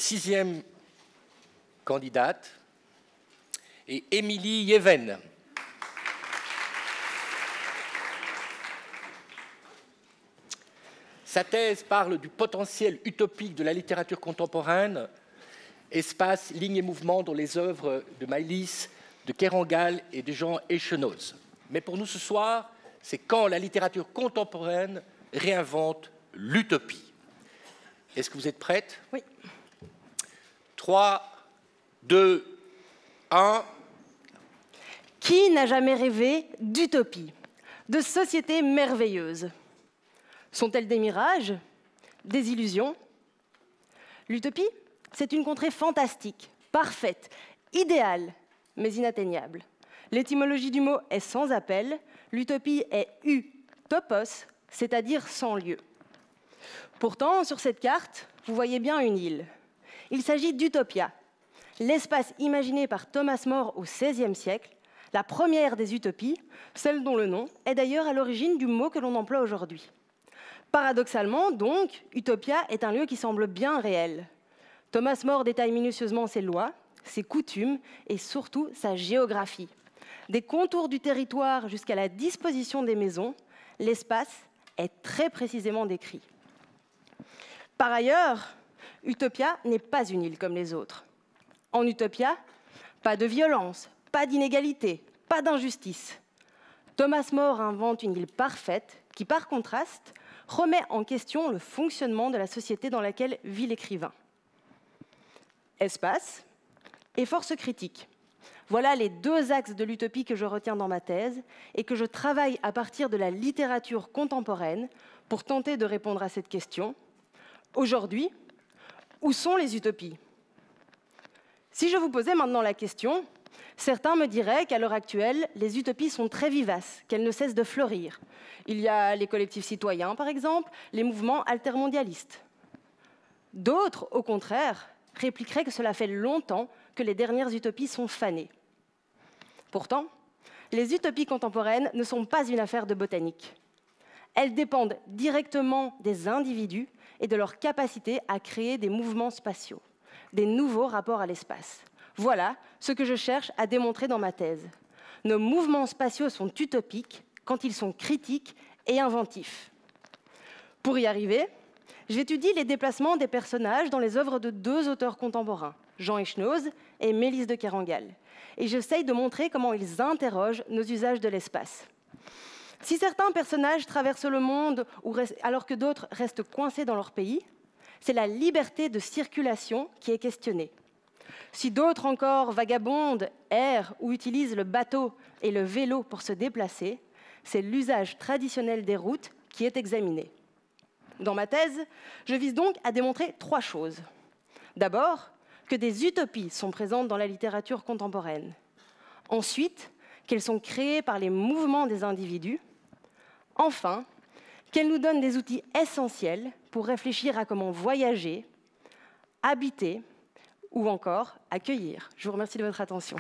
notre 6e candidate est Émilie Yeven. Sa thèse parle du potentiel utopique de la littérature contemporaine, espace, lignes et mouvements dans les œuvres de Maëlys, de Kerangal et de Jean Echenoz. Mais pour nous ce soir, c'est quand la littérature contemporaine réinvente l'utopie. Est-ce que vous êtes prête? Oui. 3, 2, 1. Qui n'a jamais rêvé d'utopie, de société merveilleuse? Sont-elles des mirages, des illusions? L'utopie, c'est une contrée fantastique, parfaite, idéale, mais inatteignable. L'étymologie du mot est sans appel. L'utopie est utopos, c'est-à-dire sans lieu. Pourtant, sur cette carte, vous voyez bien une île. Il s'agit d'Utopia, l'espace imaginé par Thomas More au XVIe siècle, la première des utopies, celle dont le nom est d'ailleurs à l'origine du mot que l'on emploie aujourd'hui. Paradoxalement, donc, Utopia est un lieu qui semble bien réel. Thomas More détaille minutieusement ses lois, ses coutumes et surtout sa géographie. Des contours du territoire jusqu'à la disposition des maisons, l'espace est très précisément décrit. Par ailleurs, Utopia n'est pas une île comme les autres. En Utopia, pas de violence, pas d'inégalité, pas d'injustice. Thomas More invente une île parfaite qui, par contraste, remet en question le fonctionnement de la société dans laquelle vit l'écrivain. Espace et force critique. Voilà les deux axes de l'utopie que je retiens dans ma thèse et que je travaille à partir de la littérature contemporaine pour tenter de répondre à cette question. Aujourd'hui, où sont les utopies? Si je vous posais maintenant la question, certains me diraient qu'à l'heure actuelle, les utopies sont très vivaces, qu'elles ne cessent de fleurir. Il y a les collectifs citoyens, par exemple, les mouvements altermondialistes. D'autres, au contraire, répliqueraient que cela fait longtemps que les dernières utopies sont fanées. Pourtant, les utopies contemporaines ne sont pas une affaire de botanique. Elles dépendent directement des individus et de leur capacité à créer des mouvements spatiaux, des nouveaux rapports à l'espace. Voilà ce que je cherche à démontrer dans ma thèse. Nos mouvements spatiaux sont utopiques quand ils sont critiques et inventifs. Pour y arriver, j'étudie les déplacements des personnages dans les œuvres de deux auteurs contemporains, Jean Echenoz et Maëlys de Kerangal, et j'essaye de montrer comment ils interrogent nos usages de l'espace. Si certains personnages traversent le monde alors que d'autres restent coincés dans leur pays, c'est la liberté de circulation qui est questionnée. Si d'autres encore vagabondent, errent ou utilisent le bateau et le vélo pour se déplacer, c'est l'usage traditionnel des routes qui est examiné. Dans ma thèse, je vise donc à démontrer trois choses. D'abord, que des utopies sont présentes dans la littérature contemporaine. Ensuite, qu'elles sont créées par les mouvements des individus. Enfin, qu'elles nous donnent des outils essentiels pour réfléchir à comment voyager, habiter ou encore accueillir. Je vous remercie de votre attention.